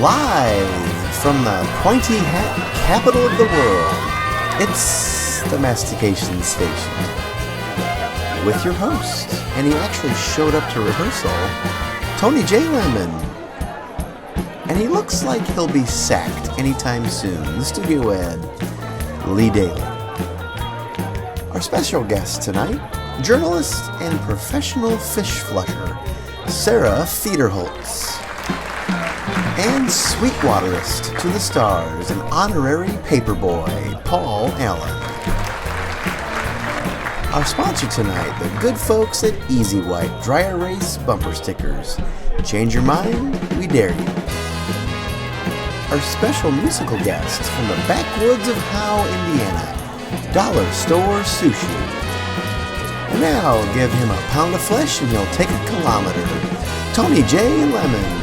Live from the pointy hat capital of the world, it's the Mastication Station. With your host, and he actually showed up to rehearsal, Tony J. Lemon. And he looks like he'll be sacked anytime soon. The studio ad, Lee Daly. Our special guest tonight, journalist and professional fish flusher, Sarah Federholz. And sweetwaterist to the stars, an honorary paperboy, Paul Allen. Our sponsor tonight, the good folks at Easy Wipe Dry Erase Bumper Stickers. Change your mind, we dare you. Our special musical guest from the backwoods of Howe, Indiana, Dollar Store Sushi. And now give him a pound of flesh and he'll take a kilometer. Tony J. Lemon.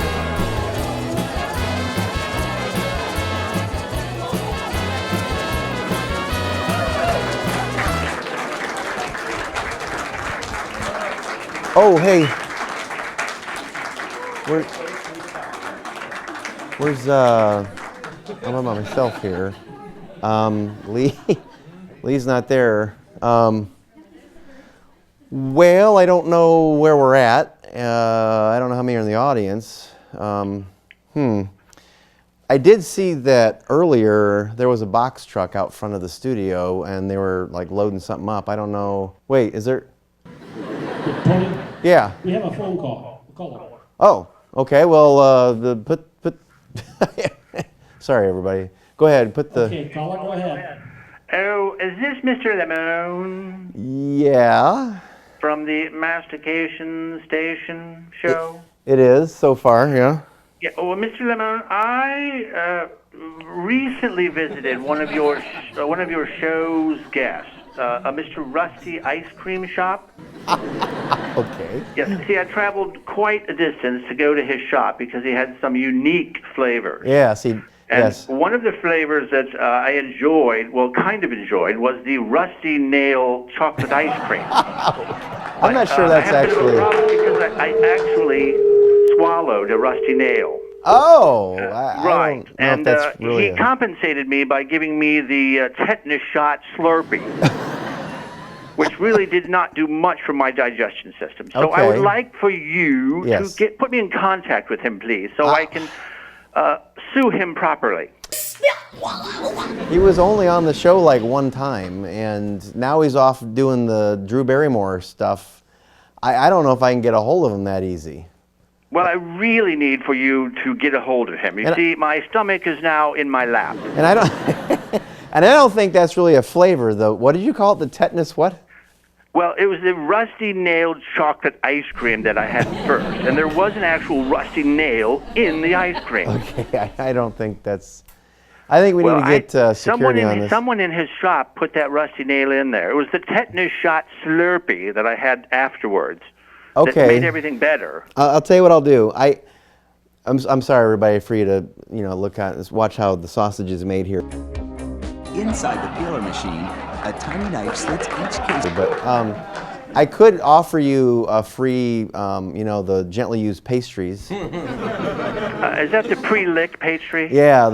Oh, hey. Where's I'm by myself here. Lee's not there. Well, I don't know where we're at. I don't know how many are in the audience. I did see that earlier there was a box truck out front of the studio and they were like loading something up. I don't know. Wait, is there? Tony? Yeah. We have a phone call. Call it. Oh, okay. Well, put. Sorry, everybody. Go ahead. Put the. Okay, caller, go ahead. Oh, is this Mr. Lemon Yeah. from the Mastication Station show? It is so far. Yeah. Yeah. Oh, Mr. Lemon, I recently visited one of your show's guests, a Mr. Rusty Ice Cream Shop. Okay. Yes. See, I traveled quite a distance to go to his shop because he had some unique flavors. Yeah. See. And Yes. one of the flavors that I enjoyed, kind of enjoyed, was the Rusty Nail chocolate ice cream. I'm not sure that's I have actually. a bit of a problem because I actually swallowed a Rusty Nail. Oh. I Right. don't know if that's really. He compensated me by giving me the tetanus shot Slurpee, which really did not do much for my digestion system. So I would Okay. like for you Yes. to put me in contact with him, please, so I can sue him properly. He was only on the show like one time, and now he's off doing the Drew Barrymore stuff. I don't know if I can get a hold of him that easy. Well, I really need for you to get a hold of him. You see, my stomach is now in my lap. And I don't. And I don't think that's really a flavor, though. What did you call it? The tetanus what? Well, it was the Rusty Nailed chocolate ice cream that I had first, and there was an actual Rusty Nail in the ice cream. Okay, I don't think that's. I think we need to get security on this. Someone in his shop put that Rusty Nail in there. It was the tetanus shot Slurpee that I had afterwards. Okay. That made everything better. I'll tell you what I'll do. I'm sorry, everybody, for you to look at this, watch how the sausage is made here. Inside the peeler machine, a tiny knife slits each case. But I could offer you a free, the gently used pastries. Is that the pre-licked pastry? Yeah,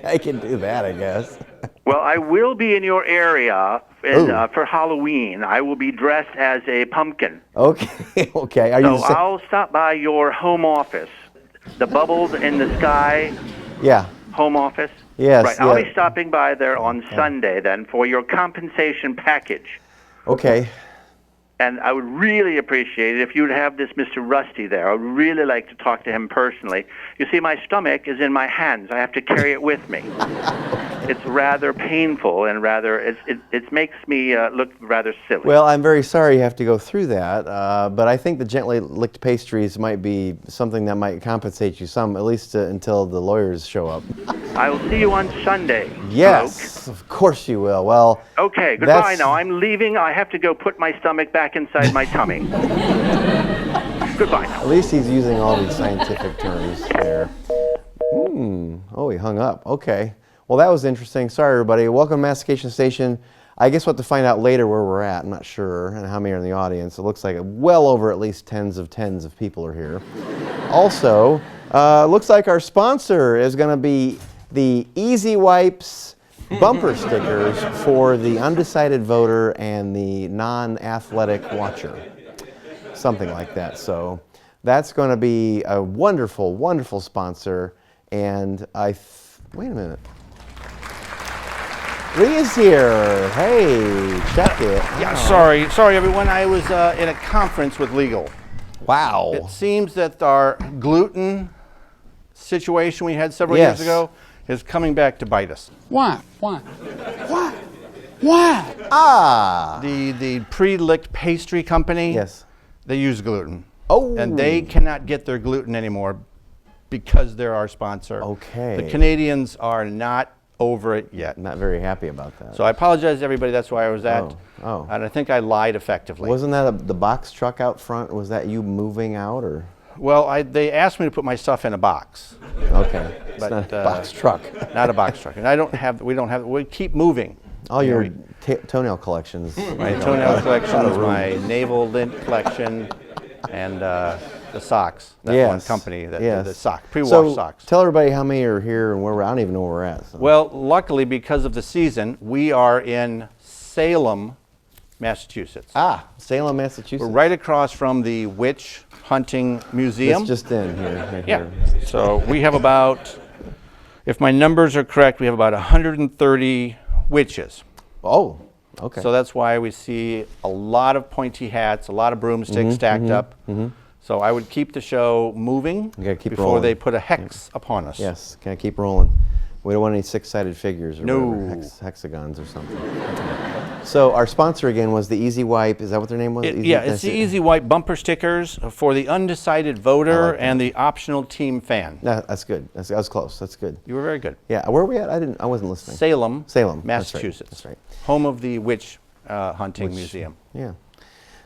I can do that, I guess. Well, I will be in your area for Halloween. I will be dressed as a pumpkin. Okay, okay. So I'll stop by your home office, the Bubbles in the Sky Yeah. home office. Yes. Right. I'll be stopping by there on Sunday then for your compensation package. Okay. And I would really appreciate it if you would have this Mr. Rusty there. I would really like to talk to him personally. You see, my stomach is in my hands. I have to carry it with me. It's rather painful and it makes me look rather silly. Well, I'm very sorry you have to go through that, but I think the gently licked pastries might be something that might compensate you some, at least until the lawyers show up. I will see you on Sunday. Yes, Bloke. of course you will. Well. Okay, goodbye now. I'm leaving. I have to go put my stomach back inside my tummy. Goodbye now. At least he's using all these scientific terms there. Oh, he hung up. Okay. Well, that was interesting. Sorry, everybody. Welcome to Mastication Station. I guess we'll have to find out later where we're at. I'm not sure, and how many are in the audience. It looks like well over at least tens of people are here. Also, Looks like our sponsor is going to be the Easy Wipes bumper stickers for the undecided voter and the non-athletic watcher. Something like that. So that's going to be a wonderful, wonderful sponsor. And wait a minute. Lee is here. Hey, check it. Yeah, sorry everyone. I was in a conference with legal. Wow. It seems that our gluten situation we had several Yes. years ago is coming back to bite us. Why? Ah. The pre-licked pastry company, Yes. they use gluten. Oh. And they cannot get their gluten anymore because they're our sponsor. Okay. The Canadians are not over it yet. Not very happy about that. So I apologize to everybody, that's where I was at. Oh. And I think I lied effectively. Wasn't that the box truck out front? Was that you moving out or? Well, they asked me to put my stuff in a box. Okay. It's But, not a box truck. Not a box truck. And we keep moving. All You know, your toenail collections. my toenail collections, my navel lint collection, and the socks. That one company, the sock, pre-wash so socks. Tell everybody how many are here and where we're. I don't even know where we're at. So. Well, luckily, because of the season, we are in Salem, Massachusetts. Salem, Massachusetts. We're right across from the Witch Hunting Museum. It's just in here. Yeah. So we have about, if my numbers are correct, we have about 130 witches. Oh, okay. So that's why we see a lot of pointy hats, a lot of broomsticks stacked up. So I would keep the show moving gotta keep before rolling. they put a hex upon us. Yes, can I keep rolling? We don't want any six-sided figures or No. whatever, hexagons or something. So our sponsor again was the Easy Wipe. Is that what their name was? It's the Easy Wipe bumper stickers for the undecided voter and the optional team fan. No, that's good. That was close. That's good. You were very good. Yeah, where are we at? I wasn't listening. Salem, Salem, Massachusetts. That's right. Home of the Witch Hunting Museum. Yeah.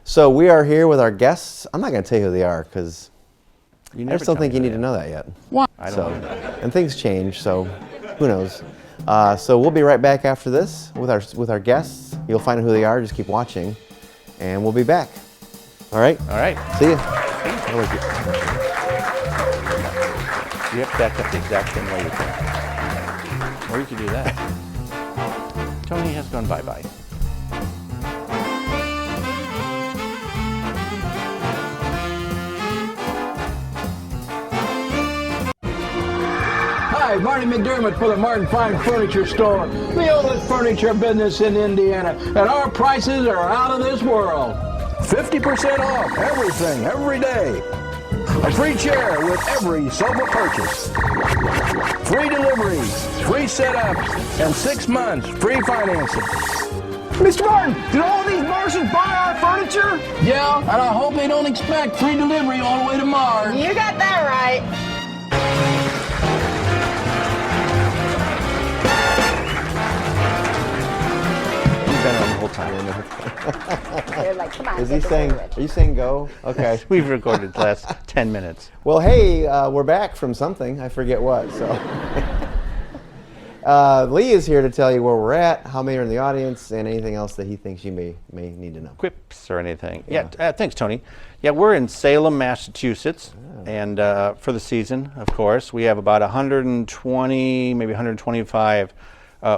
So we are here with our guests. I'm not going to tell you who they are because You I never just don't tell think me you that need to know that yet. I don't So, know that. and things change, so who knows? So we'll be right back after this with our guests. You'll find out who they are. Just keep watching, and we'll be back. All right. All right. See you. You have to back up the exact same way you can. Or you could do that. Tony has gone bye-bye. Hi, Marty McDermott for the Martin Fine Furniture Store, the oldest furniture business in Indiana, and our prices are out of this world. 50% off everything, every day. A free chair with every sofa purchase. Free delivery, free setup, and 6 months free financing. Mr. Martin, did all these Martians buy our furniture? Yeah, and I hope they don't expect free delivery all the way to Mars. You got that right. You've been on the whole time. They're like, come on. Is get he this saying? over with. Are you saying go? Okay. We've recorded the last 10 minutes. Well, hey, we're back from something. I forget what. So, Lee is here to tell you where we're at, how many are in the audience, and anything else that he thinks you may need to know. Quips or anything. Yeah, thanks, Tony. Yeah, we're in Salem, Massachusetts, and for the season, of course, we have about 120, maybe 125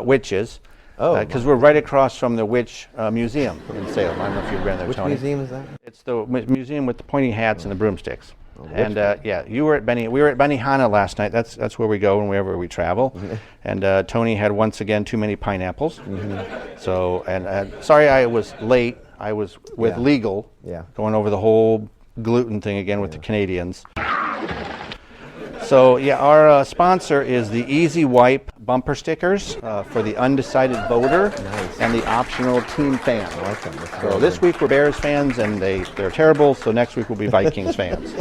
witches. Oh. Because we're right across from the Witch Museum in Salem. I don't know if you've been there, Which Tony. museum is that? It's the museum with the pointy hats and the broomsticks. And yeah, you were at we were at Benihana last night. That's where we go whenever we travel. And Tony had once again too many pineapples. So and sorry I was late. I was with legal, going over the whole gluten thing again with the Canadians. So yeah, our sponsor is the Easy Wipe bumper stickers for the undecided voter and the optional team fan. So this week we're Bears fans and they're terrible. So next week we'll be Vikings fans.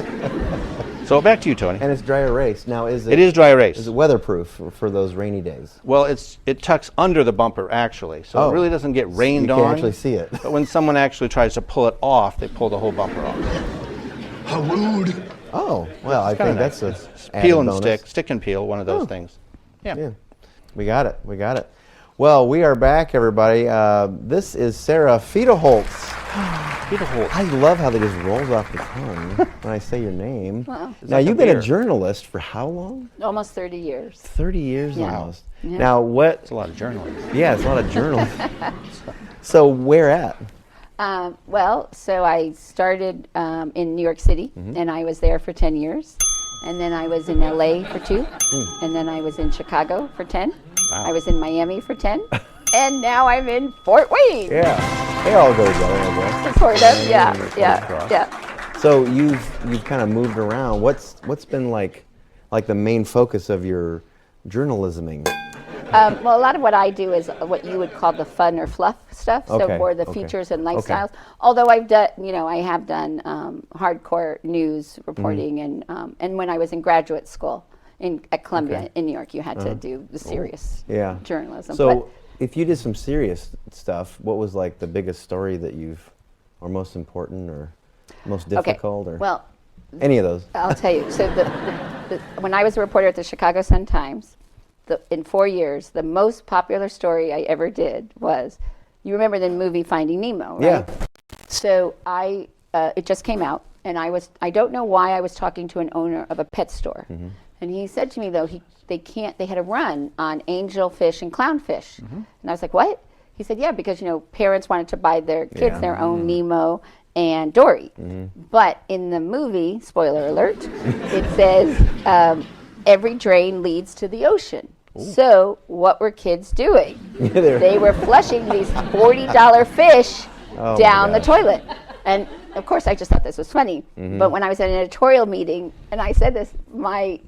So back to you, Tony. And it's dry erase. Now, is it? It is dry erase. Is it weatherproof for those rainy days? Well, it tucks under the bumper actually, so it really doesn't get rained on. You can't actually see it. But when someone actually tries to pull it off, they pull the whole bumper off. How rude. Oh, well, I think that's a peel and bonus. stick and peel, one of those things. Yeah, we got it. Well, we are back, everybody. This is Sarah Fiederholtz. I love how they just rolls off the tongue when I say your name. Wow. Now, like a you've been a beer. journalist for how long? Almost 30 years. 30 years Yeah. almost. Yeah. Now, what? It's a lot of journaling. Yeah, it's a lot of journalism. So, where at? Well, so I started in New York City, Mm-hmm. and I was there for 10 years. And then I was in LA for 2. Hmm. And then I was in Chicago for 10. I was in Miami for 10. And now I'm in Fort Wayne. Yeah, they all go together, I guess. Sort of, yeah, Cross. yeah. So you've kind of moved around. What's been like the main focus of your journalisming? Well, a lot of what I do is what you would call the fun or fluff stuff. So Okay, more the okay, features and okay. lifestyles. Although I have done hardcore news reporting, Mm-hmm. and when I was in graduate school at Columbia in New York, you had to do the serious Yeah. journalism. So But, if you did some serious stuff, what was like the biggest story that or most important, or most difficult, or well, any of those? I'll tell you. So when I was a reporter at the Chicago Sun-Times, in 4 years, the most popular story I ever did was, you remember the movie Finding Nemo, right? Yeah. So it just came out, and I don't know why I was talking to an owner of a pet store, Mm-hmm. and he said to me though they had a run on angelfish and clownfish, and I was like, what? He said, yeah, because parents wanted to buy their kids Yeah. Mm-hmm. their own Nemo and Dory, but in the movie, spoiler alert, it says every drain leads to the ocean. So what were kids doing? They were flushing these $40 fish Oh my down the gosh. Mm-hmm. toilet. And of course, I just thought this was funny. But when I was at an editorial meeting and I said this, my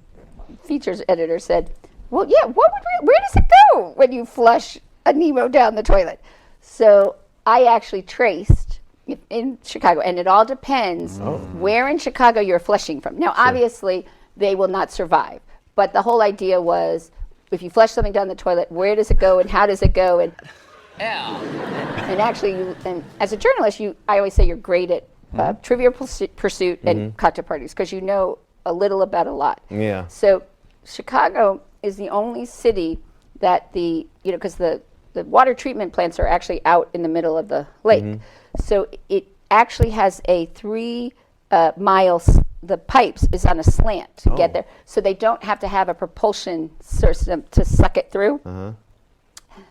features editor said, well, yeah, where does it go when you flush a Nemo down the toilet? So I actually traced in Chicago, and it all depends where in Chicago you're flushing from. Now, obviously, they will not survive. But the whole idea was, if you flush something down the toilet, where does it go and how does it go? And actually, and as a journalist, I always say you're great at Trivial Pursuit and cocktail parties because you know a little about a lot. Yeah. So Chicago is the only city that because the water treatment plants are actually out in the middle of the lake. So it actually has a 3 miles. The pipes is on a slant to get there, so they don't have to have a propulsion system to suck it through.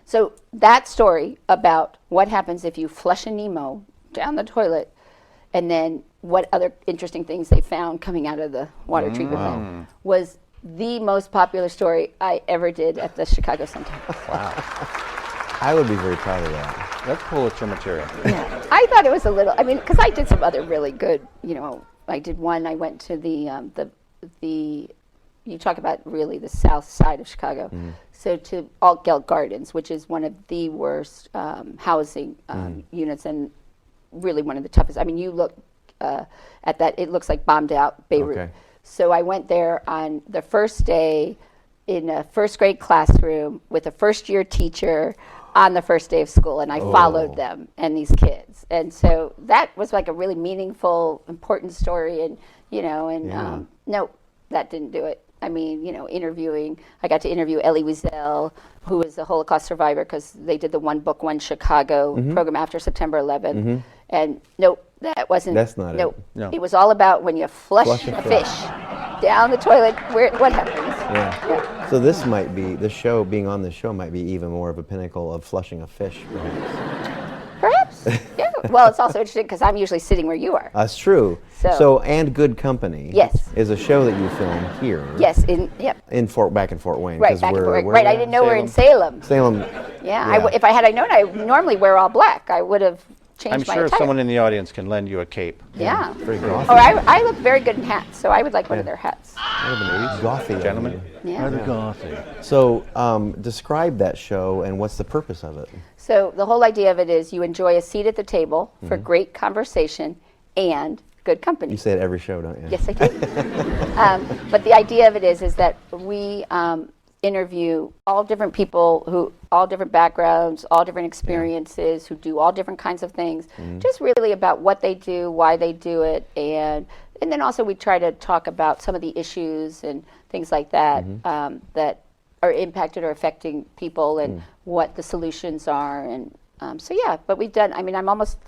So that story about what happens if you flush a Nemo down the toilet, and then what other interesting things they found coming out of the water treatment plant was the most popular story I ever did at the Chicago Sun-Times. I would be very proud of that. That's Pulitzer material. I thought it was a little. I mean, because I did some other really good. I did one. I went to the. You talk about really the south side of Chicago. So to Altgeld Gardens, which is one of the worst housing units and really one of the toughest. I mean, you look at that; it looks like bombed out Beirut. Okay. So I went there on the first day in a first grade classroom with a first year teacher on the first day of school, and I followed them and these kids. And so that was like a really meaningful, important story. And, no, that didn't do it. I mean, I got to interview Elie Wiesel, who was a Holocaust survivor, because they did the One Book, One Chicago program after September 11th. And nope, that wasn't. That's not it. Nope. No. It was all about when you flush a fish down the toilet, what happens? Yeah. So the show, being on this show might be even more of a pinnacle of flushing a fish, perhaps. Perhaps. Yeah. Well, it's also interesting because I'm usually sitting where you are. That's true. So- And Good Company. Yes. Is a show that you film here. Yes. Back in Fort Wayne. Right. 'cause Back and we're- forth. we're Right. I didn't know we're in Salem. Salem. Yeah. If I had known, I normally wear all black. I would have changed I'm my sure attire. someone in the audience can lend you a cape. Yeah. Very gothy. Or I look very good in hats, so I would like one of their hats. Gothy. Gentlemen. Yeah. So describe that show and what's the purpose of it? So the whole idea of it is you enjoy a seat at the table for great conversation and good company. You say it every show, don't you? Yes, I do. But the idea of it is that we interview all different people all different backgrounds, all different experiences, who do all different kinds of things, just really about what they do, why they do it, and then also we try to talk about some of the issues and things like that that are impacted or affecting people and what the solutions are, and So yeah, but we've done. I mean, I've almost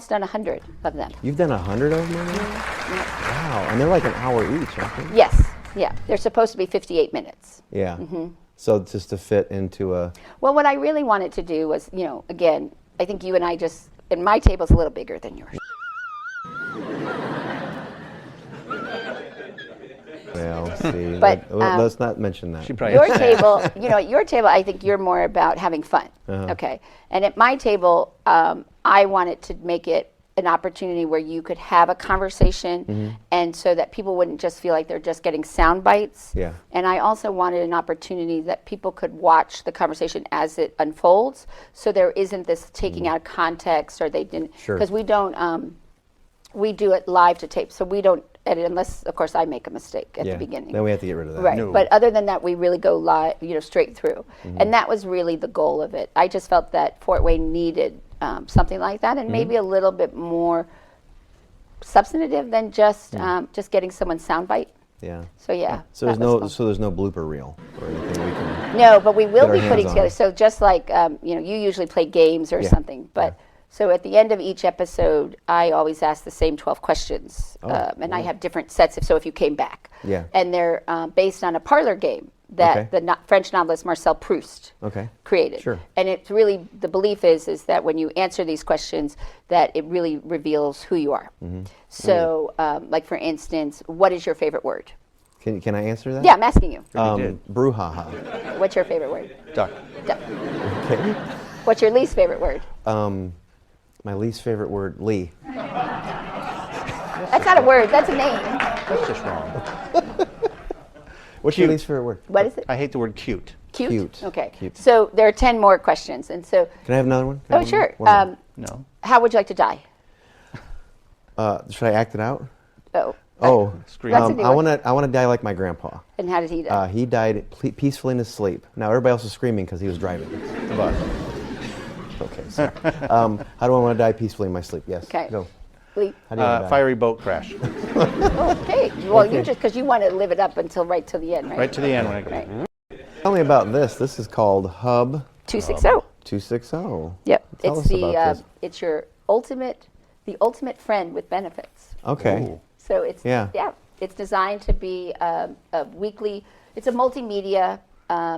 done 100 of them. You've done 100 of them already? Wow, and they're like an hour each, aren't they? Yes, yeah. They're supposed to be 58 minutes. Yeah. So just to fit into a. Well, what I really wanted to do was, again, I think you and I and my table's a little bigger than yours. Well, see, But, let's not mention that. She probably Your table, at your table, I think you're more about having fun. Okay. And at my table, I wanted to make it an opportunity where you could have a conversation, and so that people wouldn't just feel like they're just getting sound bites. Yeah. And I also wanted an opportunity that people could watch the conversation as it unfolds, so there isn't this taking out of context, or they didn't. Sure. Because we don't, we do it live to tape, so we don't edit unless, of course, I make a mistake at the beginning. Then we have to get rid of that. Right, No. but other than that, we really go live, straight through, and that was really the goal of it. I just felt that Fort Wayne needed something like that, and maybe a little bit more substantive than just getting someone's soundbite. Yeah. So yeah. So that there's was no there's no blooper reel or anything we can. no, but we will our be hands putting on together. it. So just like you usually play games or Yeah. something, but. So at the end of each episode, I always ask the same 12 questions, and I have different sets. If you came back, Yeah. and they're based on a parlor game that Okay. the French novelist Marcel Proust Okay. created. Sure. And it's really, the belief is that when you answer these questions, that it really reveals who you are. So, like for instance, what is your favorite word? Can I answer that? Yeah, I'm asking you. Brouhaha. What's your favorite word? Duck. Okay. What's your least favorite word? My least favorite word, Lee. That's not a word. That's a name. That's just wrong. What's your least favorite word? What is it? I hate the word cute. Cute? Cute. Okay. Cute. So there are 10 more questions. And so, Can I have another one? Can I oh, have sure. one more? No. How would you like to die? Should I act it out? Oh. Oh, Scream. That's a new I one. want to die like my grandpa. And how did he die? He died peacefully in his sleep. Now everybody else is screaming because he was driving the bus. Okay, sorry. How do I want to die peacefully in my sleep? Yes. Okay. Go. Lee. How do you want to die? Fiery boat crash. Okay. Well, you just, because you want to live it up until right till the end, right? Right to the end when I go. Right. Tell me about this. This is called Hub 260. 260. Yep. Tell It's us about this. it's your the ultimate friend with benefits. Okay. Ooh. So it's Yeah. it's designed to be a weekly. It's a multimedia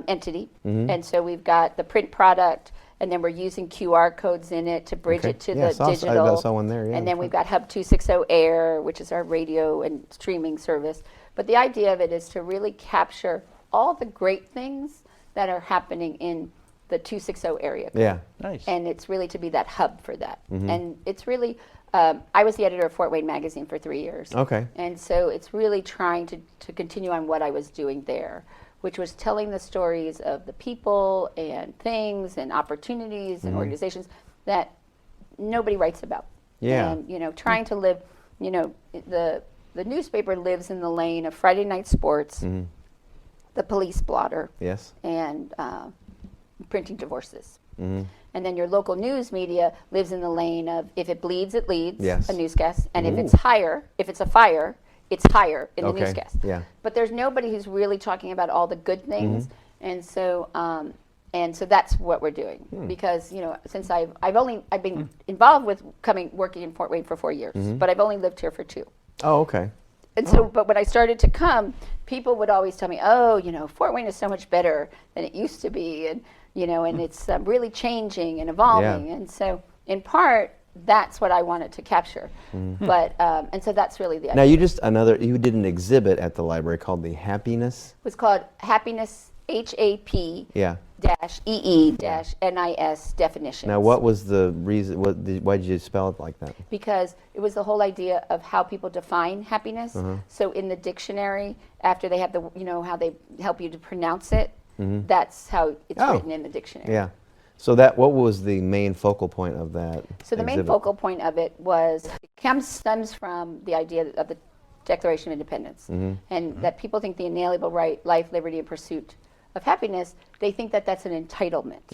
entity, Mm-hmm. and so we've got the print product, and then we're using QR codes in it to bridge Okay. it to Yeah, the I digital. saw one there, yeah. And then we've got Hub 260 Air, which is our radio and streaming service. But the idea of it is to really capture all the great things that are happening in the 260 area code. Yeah. Nice. And it's really to be that hub for that. Mm-hmm. And it's really, I was the editor of Fort Wayne Magazine for 3 years. Okay. And so it's really trying to continue on what I was doing there, which was telling the stories of the people and things and opportunities Mm-hmm. and organizations that nobody writes about. Yeah. And, trying to live, the newspaper lives in the lane of Friday night sports, Mm-hmm. the police blotter, Yes. and printing divorces. Mm-hmm. And then your local news media lives in the lane of if it bleeds, it leads, Yes. a newscast. And if it's a fire, it's higher in the Okay, newscast. yeah. But there's nobody who's really talking about all the good things. Mm-hmm. And so that's what we're doing. Hmm. Because, since I've been involved with working in Fort Wayne for 4 years, Mm-hmm. but I've only lived here for 2. Oh, okay. And so, but when I started to come, people would always tell me, "Oh, Fort Wayne is so much better than it used to be, and and it's really changing and evolving." Yeah. And so, in part, that's what I wanted to capture. But and so that's really the idea. Now you did an exhibit at the library called the Happiness. It was called Happiness HAP Yeah. -EE-NIS definitions. Now, what was the reason? Why did you spell it like that? Because it was the whole idea of how people define happiness. So in the dictionary, after they have how they help you to pronounce it, that's how it's Oh. written in the dictionary. Yeah. So what was the main focal point of that? So the main exhibit? focal point of it stems from the idea of the Declaration of Independence, and that people think the inalienable right, life, liberty, and pursuit of happiness, they think that that's an entitlement.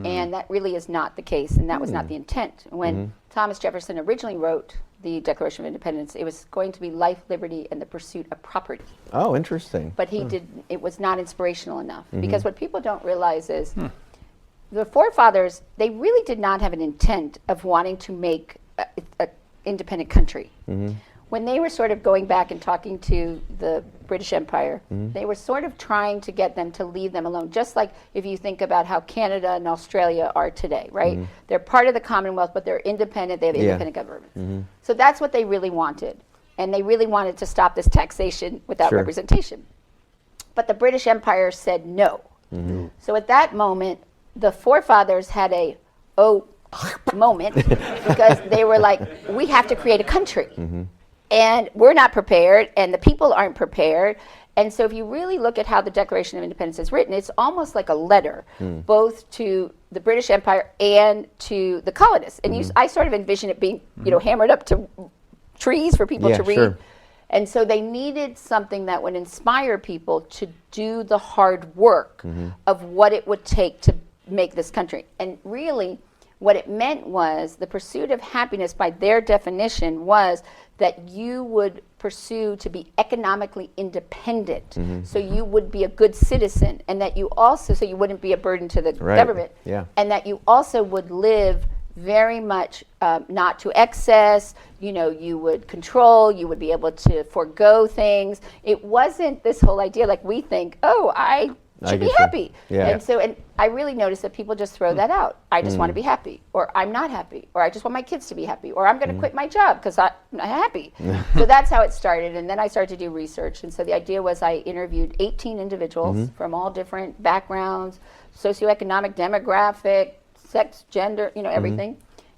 And that really is not the case, and that was not the intent. When Thomas Jefferson originally wrote the Declaration of Independence, it was going to be life, liberty, and the pursuit of property. Oh, interesting. But it was not inspirational enough. Because what people don't realize is the forefathers, they really did not have an intent of wanting to make a independent country. When they were sort of going back and talking to the British Empire, they were sort of trying to get them to leave them alone. Just like if you think about how Canada and Australia are today, right? They're part of the Commonwealth, but they're independent. They have independent government. So that's what they really wanted. And they really wanted to stop this taxation without representation. But the British Empire said no. So at that moment, the forefathers had a moment because they were like, we have to create a country. And we're not prepared, and the people aren't prepared. And so if you really look at how the Declaration of Independence is written, it's almost like a letter, both to the British Empire and to the colonists. And I sort of envision it being, hammered up to trees for people to read. Sure. And so they needed something that would inspire people to do the hard work of what it would take to make this country. And really, what it meant was the pursuit of happiness, by their definition, was that you would pursue to be economically independent. So you would be a good citizen, and that you also, so you wouldn't be a burden to the government, and that you also would live very much not to excess. You would control, you would be able to forego things. It wasn't this whole idea like we think, I should be happy. And I really noticed that people just throw that out. I just want to be happy, or I'm not happy, or I just want my kids to be happy, or I'm going to quit my job because I'm not happy. So that's how it started. And then I started to do research. And so the idea was I interviewed 18 individuals from all different backgrounds, socioeconomic, demographic, sex, gender, everything,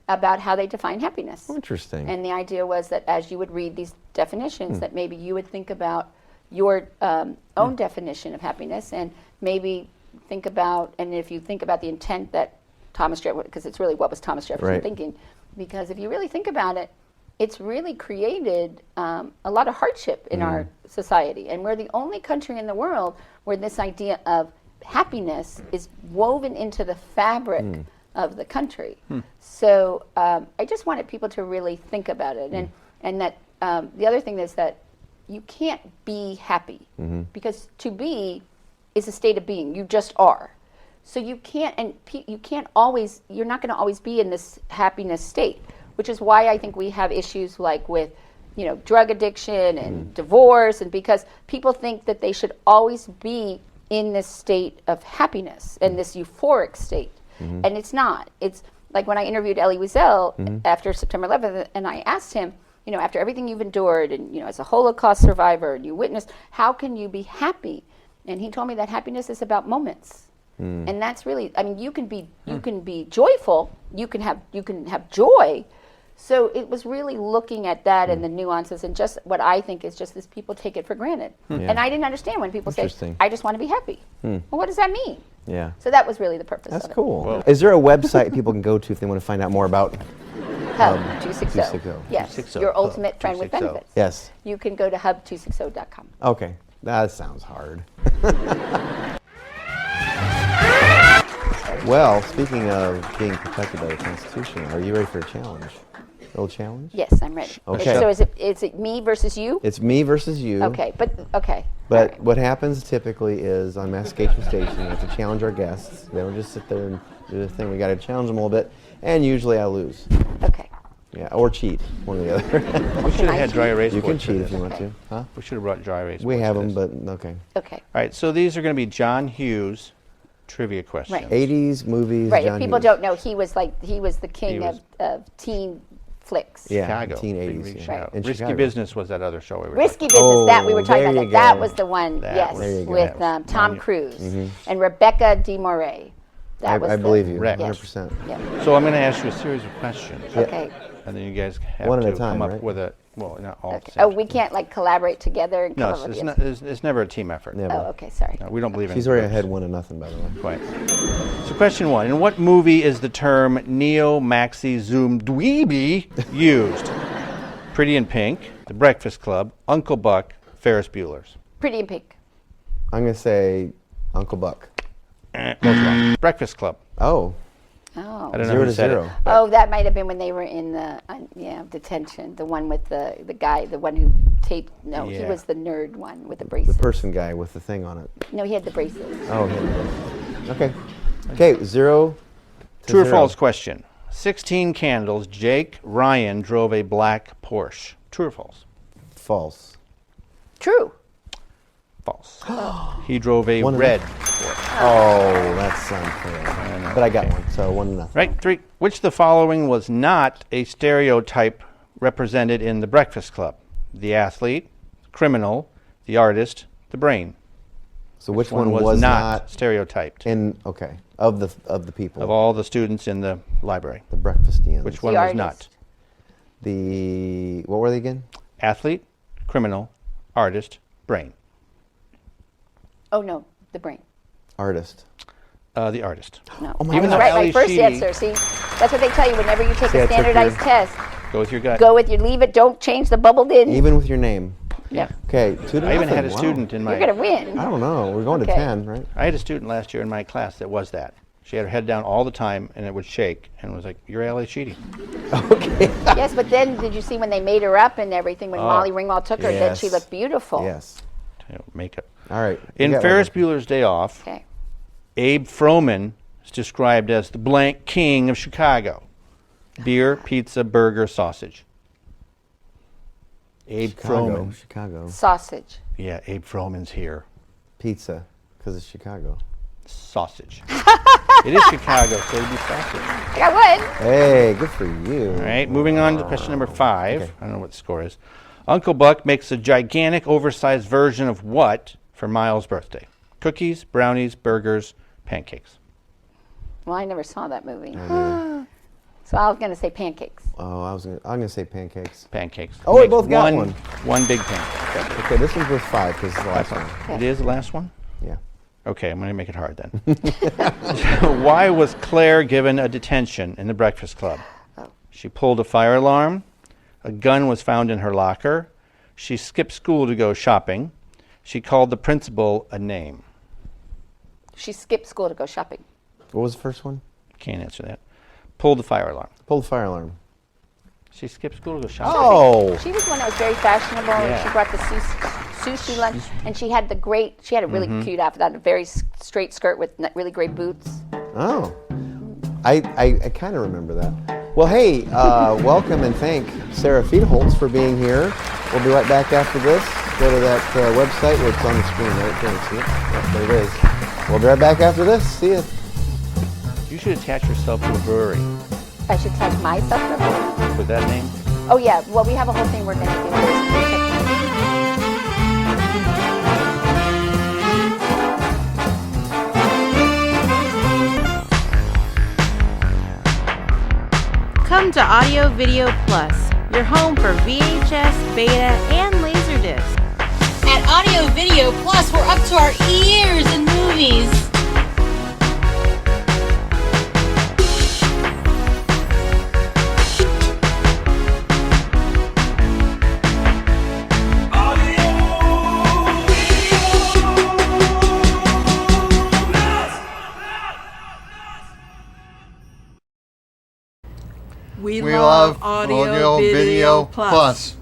about how they define happiness. Interesting. And the idea was that as you would read these definitions, that maybe you would think about your own definition of happiness, and maybe think about, and if you think about the intent that Thomas Jefferson, because it's really what was Thomas Jefferson thinking, because if you really think about it, it's really created a lot of hardship in our society. And we're the only country in the world where this idea of happiness is woven into the fabric of the country. So I just wanted people to really think about it. And that the other thing is that you can't be happy, because to be is a state of being. You just are. So you can't, and you can't always, you're not going to always be in this happiness state, which is why I think we have issues like with, drug addiction and divorce, and because people think that they should always be in this state of happiness and this euphoric state. And it's not. It's like when I interviewed Elie Wiesel after September 11th, and I asked him, after everything you've endured, and as a Holocaust survivor, and you witnessed, how can you be happy? And he told me that happiness is about moments. And that's really, you can be joyful, you can have joy. So it was really looking at that and the nuances, and just what I think is just this, people take it for granted. And I didn't understand when people say, I just want to be happy. Well, what does that mean? So that was really the purpose of it. That's cool. Well, is there a website people can go to if they want to find out more about Hub 260? 260. Yes, 260. your ultimate friend with benefits. Yes. You can go to hub260.com. Okay, that sounds hard. Well, speaking of being protected by the Constitution, are you ready for a challenge? A little challenge? Yes, I'm ready. Okay. So is it me versus you? It's me versus you. Okay, but okay. But All right. what happens typically is on Mastication Station, we have to challenge our guests. They don't just sit there and do the thing. We got to challenge them a little bit, and usually I lose. Okay. Yeah, or cheat, one or the other. We should have had dry erase You can boards for cheat if this. you want to. Huh? We should have brought dry erase We boards have for them, this. but okay. Okay. All right, so these are going to be John Hughes trivia questions. Right. 80s movies. Right. John If people Hughes. don't know, he was the king was- of teen flicks. Yeah, Chicago. teen Big 80s. Rig yeah. Chicago. In Risky Chicago. Business was that other show we were Risky talking Business, that we were talking there about. you That go. was the one, That yes, was- There you go. with That was Tom Manu- Cruise and Rebecca De Morey. That was I the- believe you, Right. 100%. Yeah. about. So I'm going to ask you a series of questions. Okay. And then you guys have One at to a time, come up right? with a, well, not all at the Okay. same Oh, time. we can't like collaborate together and come No, up with it's, the not, it's never a team effort. Never. Oh, okay, sorry. No, we don't believe in She's already groups. ahead 1-0, by the way. Quite. So question one, in what movie is the term neo-maxi zoom dweeby used? Pretty in Pink, The Breakfast Club, Uncle Buck, Ferris Bueller's. Pretty in Pink. I'm going to say Uncle Buck. Both wrong. Breakfast Club. Oh, Oh. I don't know 0 who to said 0. it. Oh, that might have been when they were in the detention. The one with the guy, the one who taped. No, he Yeah. was the nerd one with the The braces. person guy with the thing on it. No, he had the braces. Oh, yeah. Okay. Okay, 0 True or 0. false question. 16 candles, Jake Ryan drove a black Porsche. True or false? False. True. False. He drove a One and red a- Porsche. Oh, that's unfair. But I got one, so 1-0. Right, 3. Which of the following was not a stereotype represented in The Breakfast Club? The athlete, criminal, the artist, the brain. So which one was not stereotyped in? Okay, of the people of all the students in the library? the breakfastians. Which one The was not? artist. What were they again? Athlete, criminal, artist, brain. Oh no, the brain. Artist. The artist. No. Oh my I was God. right. My Ali first Sheedy- answer. See, that's what they tell you whenever you take See, I a took your- standardized test. Go with your gut. Go with your leave it. Don't change the bubbled in. Even with your name. Yeah. Okay, 2-0. I even had a Wow. student in You're gonna my. win. I don't know. We're going to Okay. 10, right? I had a student last year in my class that was that. She had her head down all the time, and it would shake, and was like, "You're Ali Sheedy." Okay. Yes, but then did you see when they made her up and everything? When Molly Ringwald took her, then she Yes. looked beautiful. Yes. Makeup. All right. In You got Ferris one. Bueller's Day Off, Okay. Abe Froman is described as the blank king of Chicago. Beer, pizza, burger, sausage. Abe Chicago. Froman. Chicago. Sausage. Yeah, Abe Froman's here. Pizza, because it's Chicago. Sausage. It is Chicago, so it'd be sausage. I got one. Hey, good for you. All right, moving on to question number 5. Okay. I don't know what the score is. Uncle Buck makes a gigantic, oversized version of what for Miles' birthday? Cookies, brownies, burgers, pancakes. Well, I never saw that movie. So I was gonna say pancakes. Oh, I'm gonna say pancakes. Pancakes. Oh, we Make both got one. one. One big pancake. Okay, this one's worth 5 because it's the last one. Okay. It is the last one? Yeah. Okay, I'm going to make it hard then. Why was Claire given a detention in the Breakfast Club? She pulled a fire alarm. A gun was found in her locker. She skipped school to go shopping. She called the principal a name. She skipped school to go shopping. What was the first one? Can't answer that. Pulled the fire alarm. Pull the fire alarm. She skipped school to go shopping. Oh. She was one that was very fashionable, and Yeah. she brought the sushi lunch, and she had a really cute outfit, a very straight skirt with really great boots. Oh. I kind of remember that. Well, hey, welcome and thank Sarah Fiedholz for being here. We'll be right back after this. Go to that website where it's on the screen, right? Can you see it? Yep, there it is. We'll be right back after this. See you. You should attach yourself to a brewery I should tag myself to her. with that name. Oh yeah, well we have a whole thing we're going to do. Come to Audio Video Plus, your home for VHS, Beta, and Laserdisc. At Audio Video Plus, we're up to our ears in movies. We love Audio Video Plus.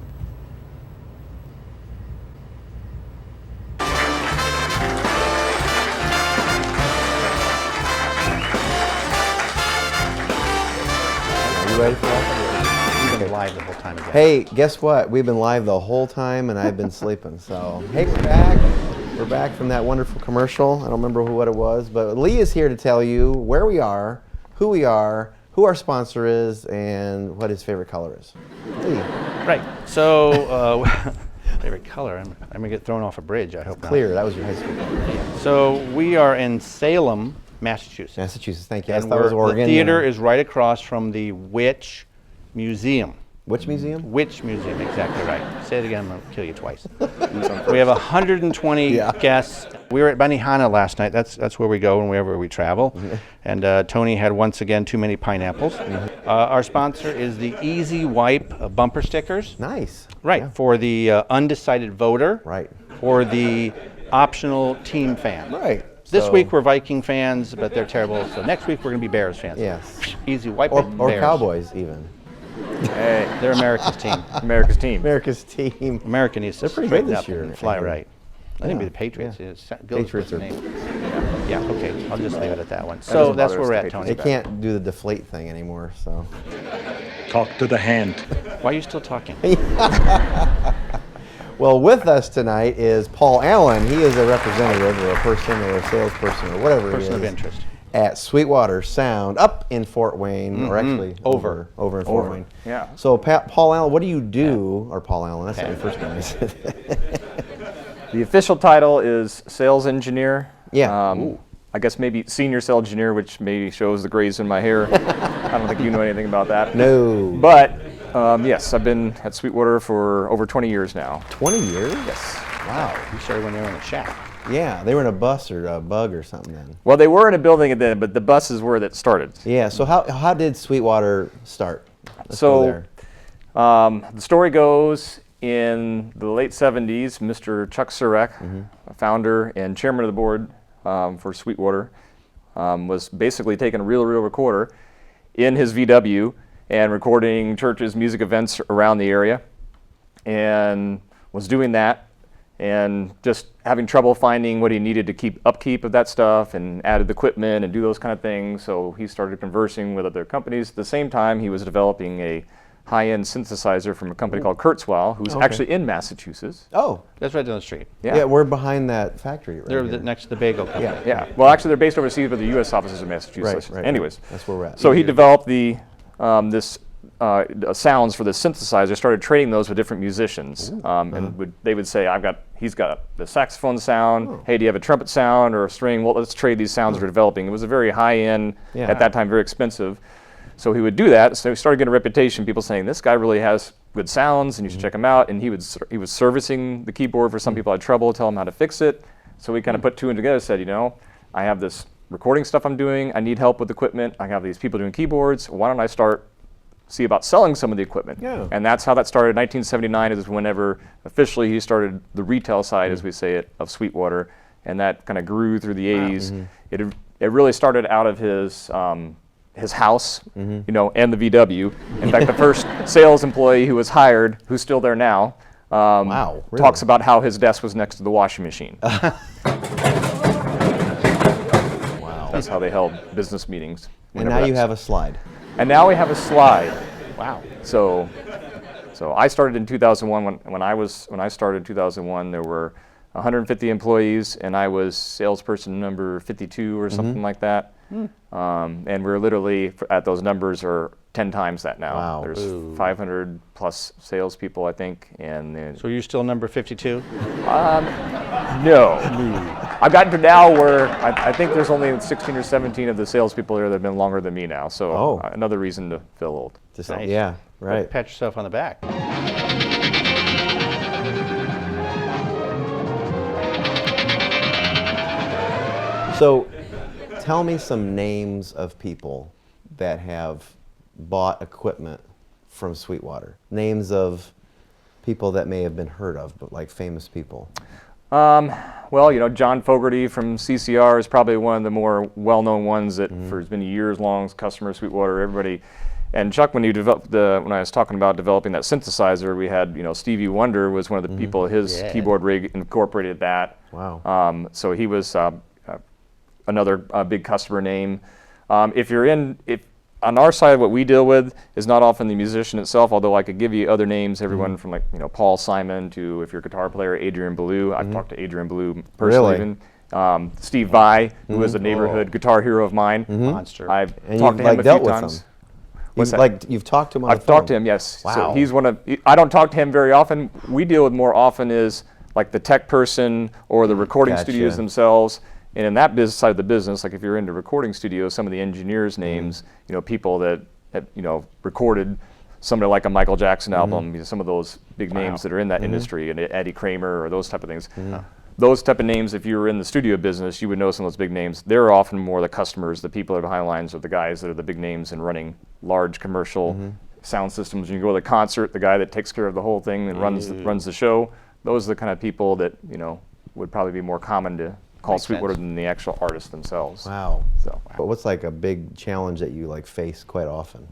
Are you ready for that? We've been live the whole time again. Hey, guess what? We've been live the whole time and I've been sleeping. So, hey, we're back. We're back from that wonderful commercial. I don't remember what it was, but Lee is here to tell you where we are, who our sponsor is, and what his favorite color is. Lee. Right. So, favorite color. I'm going to get thrown off a bridge. I hope not. Clear. That was your high school color. So we are in Salem, Massachusetts. Massachusetts. Thank you. I And thought it was Oregon. the theater is right across from the Witch Museum. Which museum? Witch Museum, exactly right. Say it again, I'm going to kill you twice. We have 120 guests. We were at Benihana last night. That's where we go whenever we travel. And Tony had once again too many pineapples. Our sponsor is the Easy Wipe bumper stickers. Nice. Right, for the undecided voter. Right. Or the optional team fan. Right. This So- week we're Viking fans, but they're terrible. So next week we're going to be Bears fans. Yes. Easy Wipe Or it, Bears. Cowboys, even. Hey, they're America's team. America's team. America's team. America needs to They're pretty straighten good this up year. and fly right. I think Yeah. it'd be the Patriots. Yeah. It's Bill's Patriots first are- name. Yeah, okay, I'll just leave it at that one. So doesn't that's bother where us we're to at, pay Tony. They can't do the deflate thing anymore, so. Talk to the hand. Why are you still talking? Well, with us tonight is Paul Allen. He is a representative or a person or a salesperson or whatever he is. Person of interest. At Sweetwater Sound up in Fort Wayne, or actually over in Fort Wayne. Yeah. So Paul Allen, what do you do, or Paul Allen, that's not your first name. The official title is sales engineer. Yeah. I guess maybe senior sales engineer, which maybe shows the grays in my hair. I don't think you know anything about that. No. But yes, I've been at Sweetwater for over 20 years now. 20 years? Yes. Wow. You started when they were in a shack. Yeah, they were in a bus or a bug or something then. Well, they were in a building then, but the bus is where that started. Yeah, so how did Sweetwater start? Let's So go there. the story goes in the late 70s, Mr. Chuck Surek, founder and chairman of the board for Sweetwater, was basically taking a reel recorder in his VW and recording churches, music events around the area, and was doing that and just having trouble finding what he needed to keep upkeep of that stuff and added equipment and do those kind of things. So he started conversing with other companies. At the same time, he was developing a high-end synthesizer from a company called Kurzweil, who's actually in Massachusetts. Oh, That's right down the street. yeah, we're behind that factory right They're here. next to the bagel company. Yeah. Yeah. Well, actually, they're based overseas, but the U.S. office is in Massachusetts. Right. Anyways, That's where we're at. so he developed the this sounds for the synthesizer. Started trading those with different musicians, and they would say, he's got the saxophone sound. Hey, do you have a trumpet sound or a string? Well, let's trade these sounds we're developing. It was a very high-end, at that time, very expensive. So he would do that. So he started getting a reputation. People saying this guy really has good sounds, and you should check him out. And he was servicing the keyboard for some people who had trouble. Tell him how to fix it. So we kind of put two and together. Said, I have this recording stuff I'm doing. I need help with equipment. I have these people doing keyboards. Why don't I see about selling some of the equipment? Yeah. And that's how that started. 1979 is whenever officially he stared the retail side, as we say it, of Sweetwater, and that kind of grew through the 80s. It really started out of his house, and the VW. In fact, the first sales employee who was hired, who's still there now, Wow, really? talks about how his desk was next to the washing machine. Wow. That's how they held business meetings. And now you have a slide. And now we have a slide. Wow. So I started in 2001. When I started in 2001, there were 150 employees, and I was salesperson number 52 or something like that. And we're literally at those numbers are 10 times that now. Wow. There's 500 plus salespeople, I think, and So you're still number 52? no. I've gotten to now where I think there's only 16 or 17 of the salespeople here that have been longer than me now. So another reason to feel old. Nice. Yeah, right. Pat yourself on the back. So tell me some names of people that have bought equipment from Sweetwater. Names of people that may have been heard of, but like famous people. Well, John Fogerty from CCR is probably one of the more well-known ones that for has been years long customer Sweetwater. Everybody, and Chuck, when when I was talking about developing that synthesizer, we had Stevie Wonder was one of the people. His keyboard rig incorporated that. Wow. So he was another big customer name. On our side, what we deal with is not often the musician itself, although I could give you other names, everyone from Paul Simon to, if you're a guitar player, Adrian Ballou. I've talked to Adrian Ballou personally. Really? Even. Steve Vai, who is a neighborhood guitar hero of mine. Monster. I've And talked to you've him a dealt few with times. him. What's that? You've talked to him on the I've phone. talked to him, yes. Wow. So he's I don't talk to him very often. We deal with more often is like the tech person or the recording studios themselves. And in that business side of the business, like if you're into recording studios, some of the engineers' names, people that have, recorded somebody like a Michael Jackson album, some of those big names that are in that industry, and Eddie Kramer or those type of things. Those type of names, if you were in the studio business, you would know some of those big names. They're often more the customers, the people that are behind the lines, or the guys that are the big names and running large commercial sound systems. When you go to the concert, the guy that takes care of the whole thing and runs the show, those are the kind of people that would probably be more common to call Sweetwater than the actual artists themselves. Wow. So, But what's like a big challenge that you face quite often?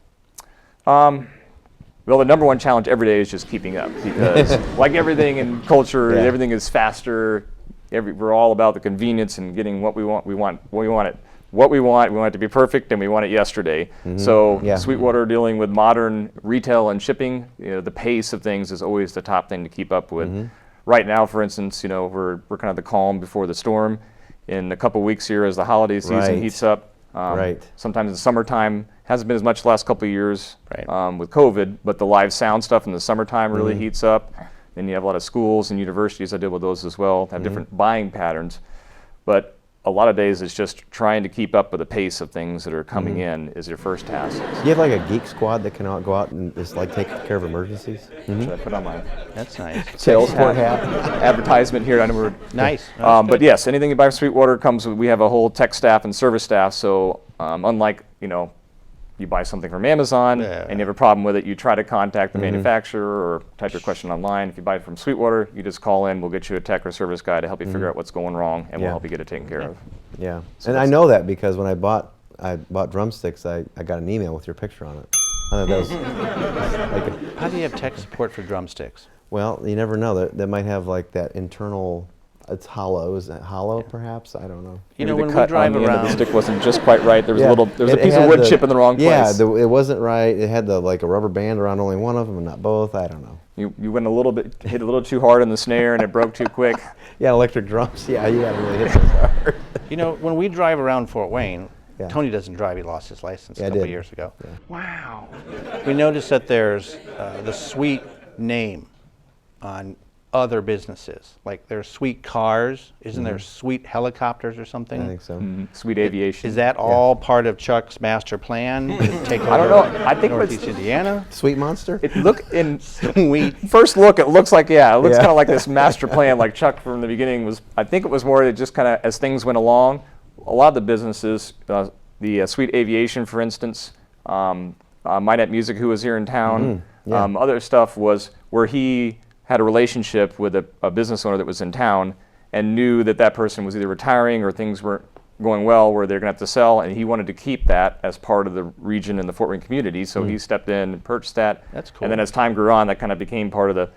well, the number one challenge every day is just keeping up, because like everything in culture, everything is faster. we're all about the convenience and getting what we want. We want it to be perfect, and we want it yesterday. So Sweetwater, dealing with modern retail and shipping, the pace of things is always the top thing to keep up with. Right now, for instance, we're kind of the calm before the storm. In a couple weeks here, as the holiday season heats up, sometimes in the summertime, hasn't been as much the last couple of years with COVID, but the live sound stuff in the summertime really heats up. Then you have a lot of schools and universities, I deal with those as well, have different buying patterns. But a lot of days it's just trying to keep up with the pace of things that are coming in is your first task. Do you have like a geek squad that can go out and just like take care of emergencies? Should I put on my That's nice. sales hat? Advertisement here. I know we're Nice. but yes, anything you buy from Sweetwater comes with, we have a whole tech staff and service staff. So unlike, you buy something from Amazon and you have a problem with it, you try to contact the manufacturer or type your question online. If you buy it from Sweetwater, you just call in, we'll get you a tech or service guy to help you figure out what's going wrong, and we'll help you get it taken care of. Yeah, so and I know that because when I bought drumsticks, I got an email with your picture on it. I thought that was How do you have tech support for drumsticks? Well, you never know. That might have like that internal. It's hollow. Is that hollow, perhaps? I don't know. Maybe when we drive around, the stick wasn't just quite right. There was a piece of wood chip in the wrong place. Yeah, it wasn't right. It had like a rubber band around only one of them and not both. I don't know. You went hit a little too hard on the snare and it broke too quick. Yeah, electric drums. Yeah, you got to really hit those hard. When we drive around Fort Wayne, Tony doesn't drive. He lost his license a couple of years ago. Yeah. Wow. We noticed that there's the Sweet name on other businesses. Like there's Sweet cars. Isn't there Sweet helicopters or something? I think so. Sweet aviation. Is that all part of Chuck's master plan to take over I don't know. I think Northeast Indiana? Sweet Monster? Sweet. First look, it looks like, it looks kind of like this master plan, like Chuck from the beginning was. I think it was more that just kind of as things went along, a lot of the businesses, the Sweet Aviation, for instance, MyNet Music, who was here in town, other stuff was where he had a relationship with a business owner that was in town and knew that person was either retiring or things weren't going well where they're going to have to sell, and he wanted to keep that as part of the region and the Fort Wayne community, so he stepped in and purchased that. That's cool. And then as time grew on, that kind of became part of the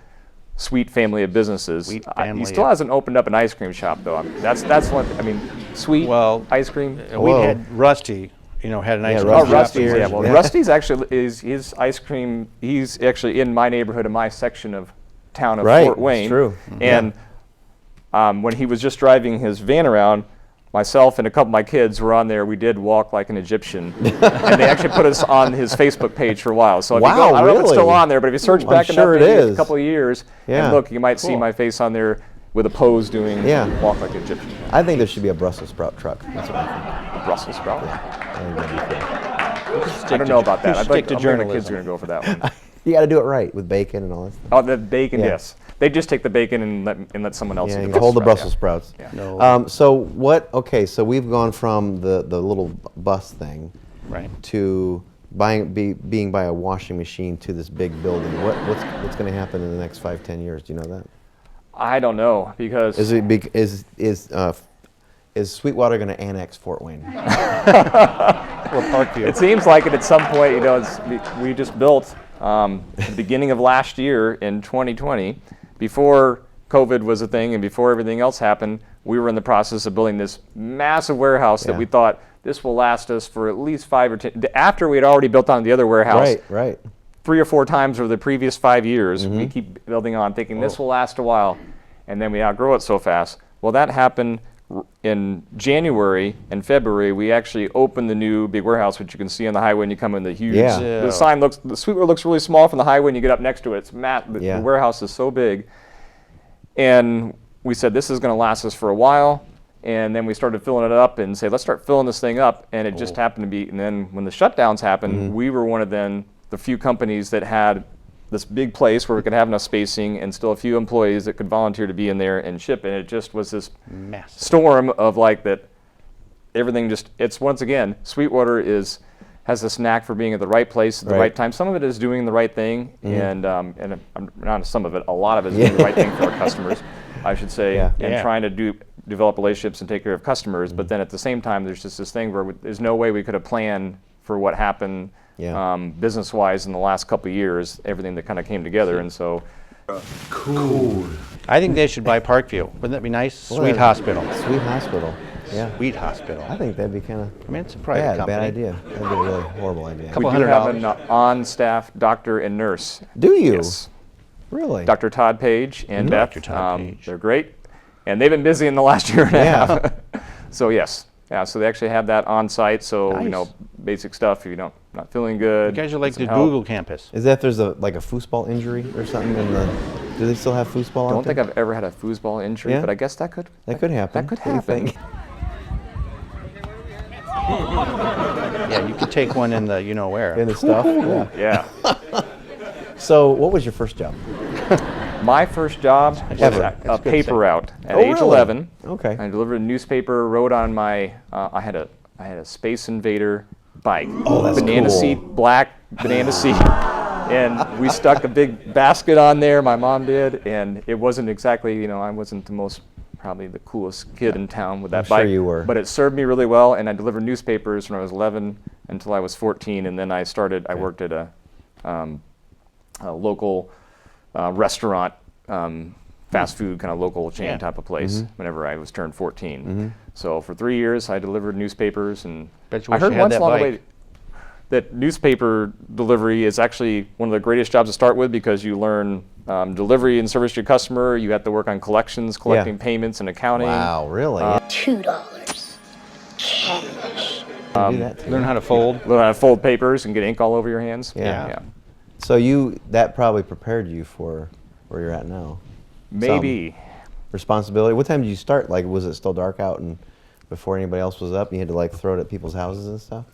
Sweet family of businesses. Sweet family, he still hasn't opened up an ice cream shop, though. That's one. Sweet ice cream. We had Rusty. Had an ice cream shop. Rusty. Rusty's actually his ice cream. He's actually in my neighborhood, in my section of town of Fort Wayne. That's true. And when he was just driving his van around, myself and a couple of my kids were on there. We did walk like an Egyptian, and they actually put us on his Facebook page for a while. So if you go, I don't know if it's still on there, but if you search back in a couple of years and look, you might see my face on there with a pose doing walk like an Egyptian. I think there should be a Brussels sprout truck. That's what I think. A Brussels sprout? Yeah. I don't know about that. Stick to journalism. The kids are going to go for that one. You got to do it right with bacon and all that stuff. Oh, the bacon, yes. They just take the bacon and let someone else eat the hold the Brussels sprouts. Yeah. No. So we've gone from the little bus thing to being by a washing machine to this big building. What's going to happen in the next 5-10 years? Do you know that? I don't know, because is Sweetwater going to annex Fort Wayne? Or Parkview? It seems like it at some point. We just built the beginning of last year in 2020, before COVID was a thing and before everything else happened. We were in the process of building this massive warehouse that we thought this will last us for at least 5 or 10. After we had already built on the other warehouse, right. 3 or 4 times over the previous 5 years, we keep building on, thinking this will last a while, and then we outgrow it so fast. Well, that happened in January and February. We actually opened the new big warehouse, which you can see on the highway when you come in. The huge, the sign the Sweetwater looks really small from the highway when you get up next to it. It's the warehouse is so big, and we said this is going to last us for a while. And then we started filling it up and say, let's start filling this thing up. And it just happened to be. And then when the shutdowns happened, we were one of the few companies that had this big place where we could have enough spacing and still a few employees that could volunteer to be in there and ship. And it just was this storm of like that. Everything just, it's once again, Sweetwater has this knack for being at the right place at the right time. Some of it is doing the right thing, and not some of it, a lot of it is doing the right thing for our customers, I should say, and trying to develop relationships and take care of customers. But then at the same time, there's just this thing where there's no way we could have planned for what happened business-wise in the last couple of years, everything that kind of came together. And so cool. I think they should buy Parkview. Wouldn't that be nice? Well, Sweet Hospital. Sweet Hospital. Yeah. Sweet Hospital. I think that'd be kind of. I mean, it's a private company. Bad idea. That'd be a really horrible idea. Couple We do have $100. an on-staff doctor and nurse. Do you? Yes. Really? Dr. Todd Page and Beth. Dr. Todd Page. They're great, and they've been busy in the last year and a Yeah. half. So yes, yeah. So they actually have that on site. So Nice. you know, basic stuff. If you don't not feeling good. You guys are like some the help. Google campus. Is that if there's a foosball injury or something in the? Do they still have foosball? I don't out think there? I've ever had a foosball injury, Yeah? but I guess that could. That could happen. That could What do you happen. think? Yeah, you could take one in the you know where. In the stuff. Yeah. Yeah. So, what was your first job? My first job was Ever. a That's good paper to say. route at Oh, age really? 11. Okay. I delivered a newspaper, wrote on my. I had a Space Invader bike. Oh, that's banana cool. seat, black banana seat. And we stuck a big basket on there, my mom did, and it wasn't exactly, you know, I wasn't probably the coolest kid in town with that I'm sure bike. you were. But it served me really well, and I delivered newspapers when I was 11 until I was 14, and then I worked at a local restaurant, fast food kind of local chain Yeah. type of place whenever I was turned 14. So for 3 years, I delivered newspapers, and Bet you I wish heard you had once that along the bike. way that newspaper delivery is actually one of the greatest jobs to start with because you learn delivery and service to your customer. You have to work on collections, collecting payments and accounting. Wow, really? $2 cash. do that too. Learn how to fold. Learn how to fold papers and get ink all over your hands. Yeah. So that probably prepared you for where you're at now. Maybe. Some responsibility. What time did you start? Like, was it still dark out and before anybody else was up? And you had to like throw it at people's houses and stuff.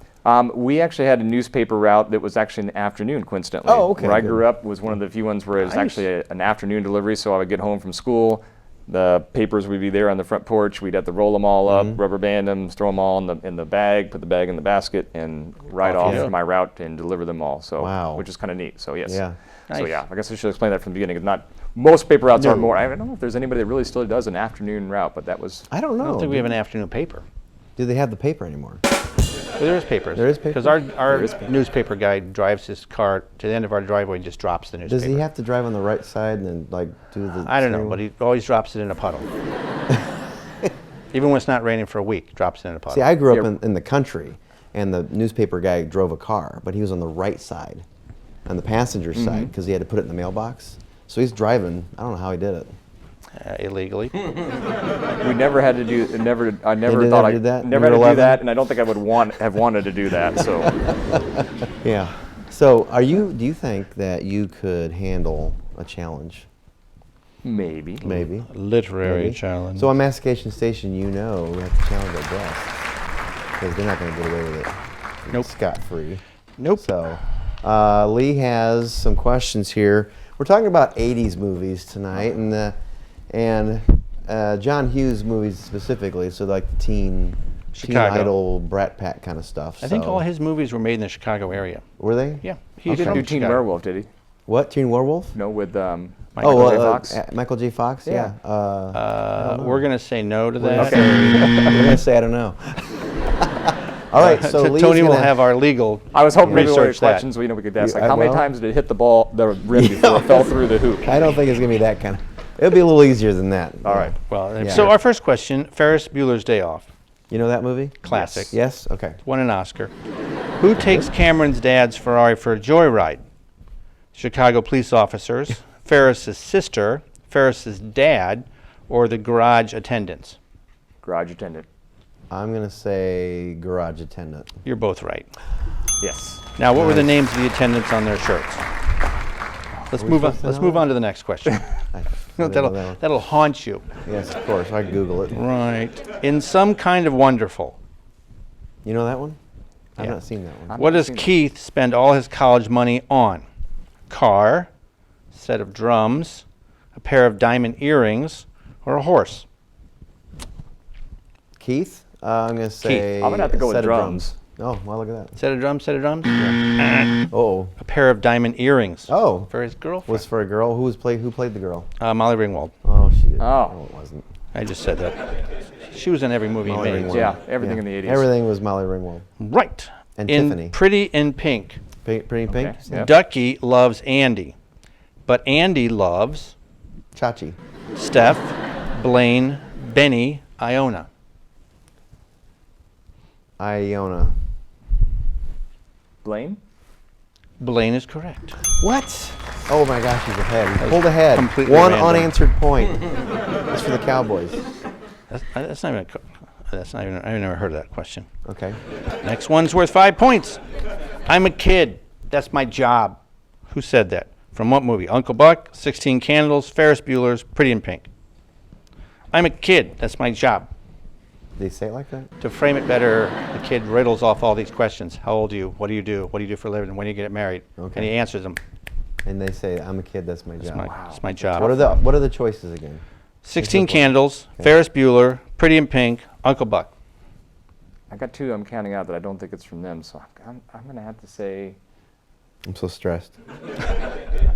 We actually had a newspaper route that was actually in the afternoon, coincidentally. Oh, okay, Where I good. grew up was one of the few ones where it was Nice. actually an afternoon delivery, so I would get home from school. The papers would be there on the front porch. We'd have to roll them all up, rubber band them, throw them all in the bag, put the bag in the basket, and ride Off off you go. to my route and deliver them all. So, Wow. which is kind of neat. So yes. Yeah. So Nice. yeah, I guess I should explain that from the beginning. It's not most paper routes are No. more. I don't know if there's anybody that really still does an afternoon route, but that was. I don't know. I don't think we have an afternoon paper. Do they have the paper anymore? Well, there is papers. There is paper? Because our newspaper guy drives his car to the end of our driveway and just drops the newspaper. Does he have to drive on the right side and then like do the? I don't know, steering but wheel? he always drops it in a puddle. Even when it's not raining for a week, drops it in a puddle. See, I grew up Yeah. in the country, and the newspaper guy drove a car, but he was on the right side, on the passenger side, because he had to put it in the mailbox. So he's driving. I don't know how he did it. Illegally. We never had to do. I never did thought ever I do that when never you had were to 11? do that, and I don't think I would have wanted to do that. So. Yeah. So do you think that you could handle a challenge? Maybe. Maybe. Literary Maybe. challenge. So on Mastication Station, we have to challenge our guests because they're not going to get away with it. Nope. Scot-free. Nope. So Lee has some questions here. We're talking about 80s movies tonight, and John Hughes movies specifically, so like the teen Chicago. Idol, Brat Pack kind of stuff. I think so- all his movies were made in the Chicago area. Were they? Yeah. He didn't do Teen Werewolf, did he? What, Teen Werewolf? No, with Michael J. Fox. Michael J. Fox, yeah. We're going to say no to We're that. going to say I don't know. All right, so Lee's Tony will gonna- have our legal I was hoping maybe one of your research that. questions we could ask, like You- how many well- times did it hit the rim before it fell through the hoop? I don't think it's going to be that kind of. It'll be a little easier than that. All right. Well, Yeah. so our first question, Ferris Bueller's Day Off. You know that movie? Classic. Yes? Okay. Won an Oscar. Who takes Cameron's dad's Ferrari for a joyride? Chicago police officers, Ferris's sister, Ferris's dad, or the garage attendants? Garage attendant. I'm going to say garage attendant. You're both right. Yes. Now, what were the names of the attendants on their shirts? Let's move on. supposed to Let's know move that? on to the next question. I didn't know that one. that'll haunt you. Yes, of course. I can Google it. Right. In Some Kind of Wonderful, You know that one? I've Yeah. not seen that one. what does Keith spend all his college money on? Car, set of drums, a pair of diamond earrings, or a horse? Keith? I'm going to say. I'm gonna have to go with set of drums. Oh, well, look at that. Set of drums, set of drums? Oh. A pair of diamond earrings. Oh. For his girlfriend. Was for a girl. Who played the girl? Molly Ringwald. Oh, she did. Oh. No, it wasn't. I just said that. She was in every movie he Molly made. Ringwald. Yeah, everything in the 80s. Everything was Molly Ringwald. Right. And in Tiffany. Pretty in Pink, Pretty in Pink? Okay, yeah. Ducky loves Andy, but Andy loves Chachi. Steph, Blaine, Benny, Iona. Iona. Blaine? Blaine is correct. What? Oh my gosh, he's ahead. He pulled ahead. completely One random. unanswered point. That's for the Cowboys. That's not even. That's not even. I've never heard of that question. Okay. Next one's worth 5 points. I'm a kid. That's my job. Who said that? From what movie? Uncle Buck, 16 Candles, Ferris Bueller's Pretty in Pink. I'm a kid. That's my job. Did they say it like that? To frame it better, the kid riddles off all these questions. How old are you? What do you do? What do you do for a living? When do you get married? Okay. And he answers them. And they say, I'm a kid, that's my job. That's my job. What are the choices again? 16 Candles, Ferris Bueller, Pretty in Pink, Uncle Buck. I got 2 I'm counting out that I don't think it's from them, so I'm going to have to say... I'm so stressed.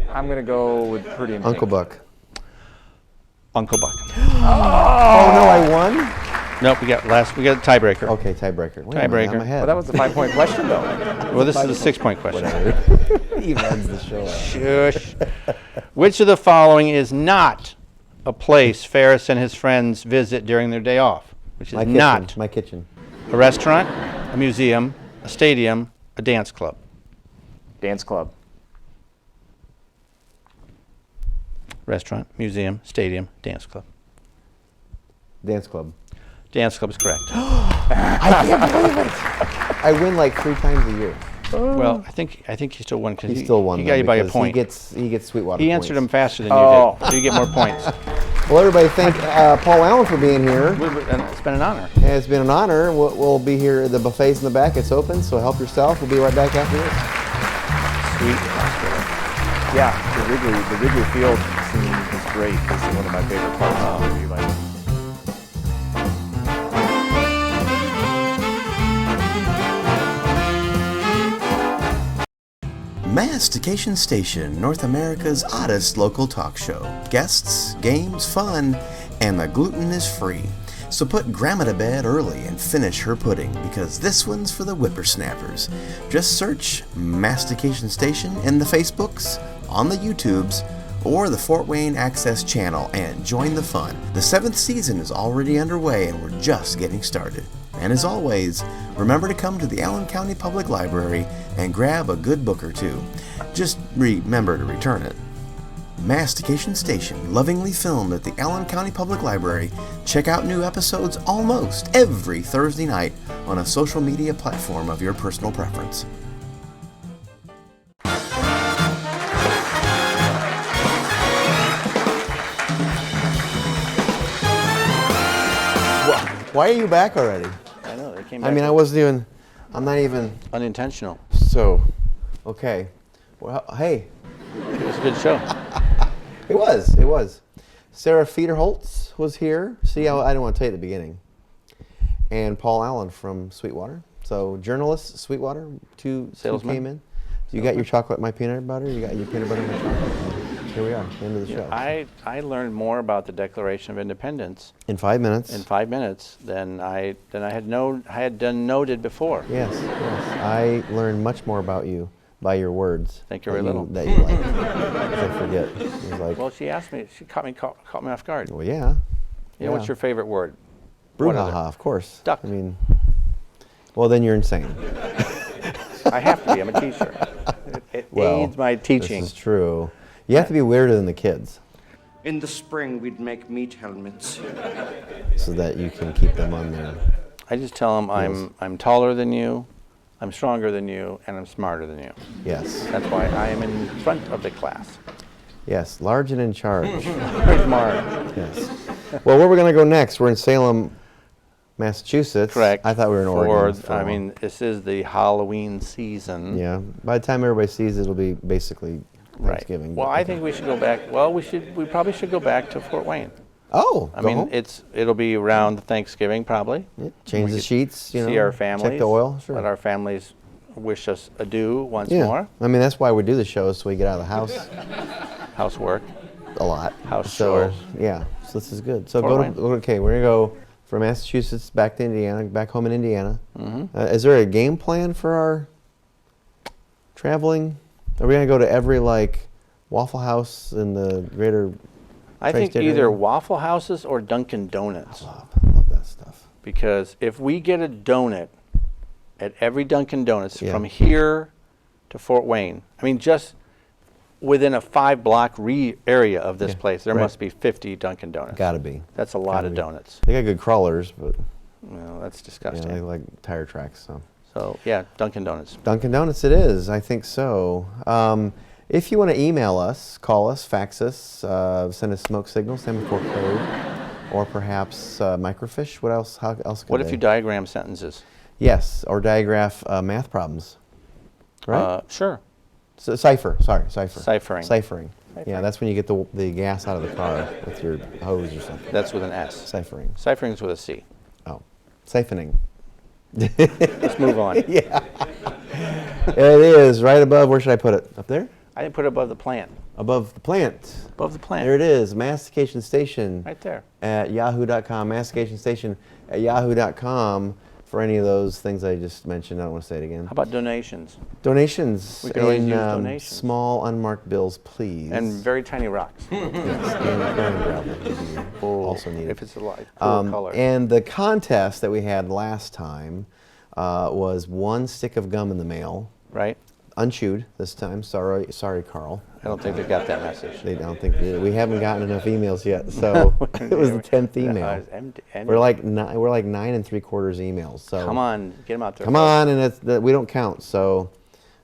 I'm going to go with Pretty in Pink. Uncle Buck. Uncle Buck. Oh no, I won? Nope, we got a tiebreaker. Okay, tiebreaker. Wait a minute, Tiebreaker. I'm ahead. Well, that was the 5-point question, though. Well, this is a 6-point question. Whatever. He runs the show. Shush. Which of the following is not a place Ferris and his friends visit during their day off? Which is not my kitchen. a restaurant, a museum, a stadium, a dance club. Dance club. Restaurant, museum, stadium, dance club. Dance club. Dance club is correct. I can't believe it. I win like 3 times a year. Well, I think he still won because He still won. He got you by a because point. He gets Sweetwater He points. answered them faster than you did, so you get more points. Well, everybody, thank Paul Allen for being here. And it's been an honor. It's been an honor. We'll be here. The buffet's in the back. It's open, so help yourself. We'll be right back after this. Sweet. Yeah, the Wrigley Field scene is great. It's one of my favorite parts of the movie. Like, Mastication Station, North America's oddest local talk show. Guests, games, fun, and the gluten is free. So put Grandma to bed early and finish her pudding, because this one's for the whippersnappers. Just search Mastication Station in the Facebooks, on the YouTubes, or the Fort Wayne Access channel and join the fun. The 7th season is already underway and we're just getting started. And as always, remember to come to the Allen County Public Library and grab a good book or two. Just remember to return it. Mastication Station, lovingly filmed at the Allen County Public Library. Check out new episodes almost every Thursday night on a social media platform of your personal preference. Why are you back already? I know, they came back. I mean, I'm not even. Unintentional. So, okay. Well, hey. It was a good show. It was. Sarah Federholtz was here. See, I didn't want to tell you at the beginning. And Paul Allen from Sweetwater. So, journalists, Sweetwater, two Salesman. came in. You got your chocolate, my peanut butter. You got your peanut butter, my chocolate. Here we are, the end of the show. I learned more about the Declaration of Independence In 5 minutes. in 5 minutes than I had noted before. Yes. I learned much more about you by your words. Thank you very little. That you like. I forget. It was like, Well, she asked me. She caught me off guard. well, yeah. Yeah, what's your favorite word? What other? Brouhaha, of course. Duck. I mean, well, then you're insane. I have to be. I'm a teacher. It aids my teaching. This is true. You have to be weirder than the kids In the spring, we'd make meat helmets. so that you can keep them on there. I just tell them I'm taller than you, I'm stronger than you, and I'm smarter than you. Yes. That's why I am in front of the class. Yes, large and in charge. Very smart. Yes. Well, where we're going to go next? We're in Salem, Massachusetts. Correct. I thought we were in Oregon. I mean, this is the Halloween season. Yeah. By the time everybody sees it, it'll be basically Thanksgiving. Right. Well, I think we should go back. Well, we probably should go back to Fort Wayne. Oh, I go mean, home? it'll be around Thanksgiving probably. Yeah, change the sheets, see our families. check the oil. Sure. Let our families wish us adieu once Yeah. more. I mean, that's why we do the show, so we get out of the house Housework. a lot. House so, chores. Yeah, so this is good. So Fort Wayne. okay, we're gonna go from Massachusetts back to Indiana, back home in Indiana. Mm-hmm. Is there a game plan for our traveling? Are we gonna go to every Waffle House in the greater I think either Waffle Houses or Dunkin' Donuts. I love that stuff. Because if we get a donut at every Dunkin' Donuts from here to Fort Wayne, I mean, just within a 5-block area of this place, there must be 50 Dunkin' Donuts. Gotta be. That's a lot of donuts. They got good crawlers, but well, that's disgusting. They like tire tracks. So yeah, Dunkin' Donuts. Dunkin' Donuts, it is. I think so. If you want to email us, call us, fax us, send us smoke signals, semaphore code, or perhaps microfiche. What else? How else? What if you diagram sentences? Yes, or diagraph math problems. Right. Sure. So, cipher. Sorry, cipher. Ciphering. Yeah, that's when you get the gas out of the car with your hose or something. That's with an S. Ciphering. Ciphering's with a C. Oh, siphoning. Let's move on. Yeah. It is right above. Where should I put it? Up there? I didn't put it above the plant. Above the plant. Above the plant. There it is. Mastication Station. Right there. At yahoo.com. Mastication Station at yahoo.com for any of those things I just mentioned. I don't want to say it again. How about donations? Donations. We can always use donations. Small unmarked bills, please. And very tiny rocks. Yes, and gravel. Also needed. If it's a light, cool color. And the contest that we had last time was 1 stick of gum in the mail. Right. Unchewed this time. Sorry, Carl. I don't think they got that message. They don't think we haven't gotten enough emails yet. So it was the 10th email. We're like 9 3/4 emails. So come on, get them out there. Come on, and we don't count. So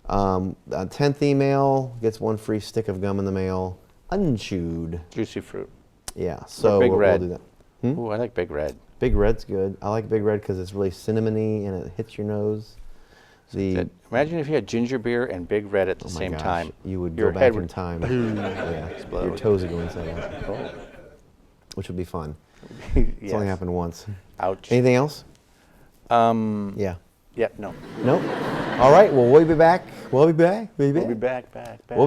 10th email gets 1 free stick of gum in the mail, unchewed. Juicy fruit. Yeah. So or Big Red. We'll do that. Ooh, I like Big Red. Big Red's good. I like Big Red because it's really cinnamony and it hits your nose. Imagine if you had ginger beer and Big Red at the same time. You would go back in time. Yeah, your toes would go inside out. Which would be fun. It's only happened once. Ouch. Anything else? Yeah. Yeah, no. Nope. All right, well, we'll be back. We'll be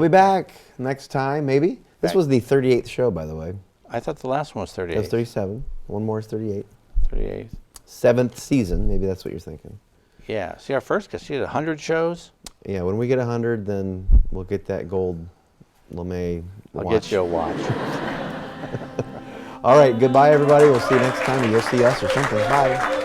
back next time, maybe. This was the 38th show, by the way. I thought the last one was 38. That was 37. One more is 38. 38. 7th season, maybe that's what you're thinking. Yeah. See, our first guest, she had 100 shows. Yeah, when we get 100, then we'll get that gold LeMay watch. I'll get you a watch. All right, goodbye, everybody. We'll see you next time, or you'll see us or something. Bye.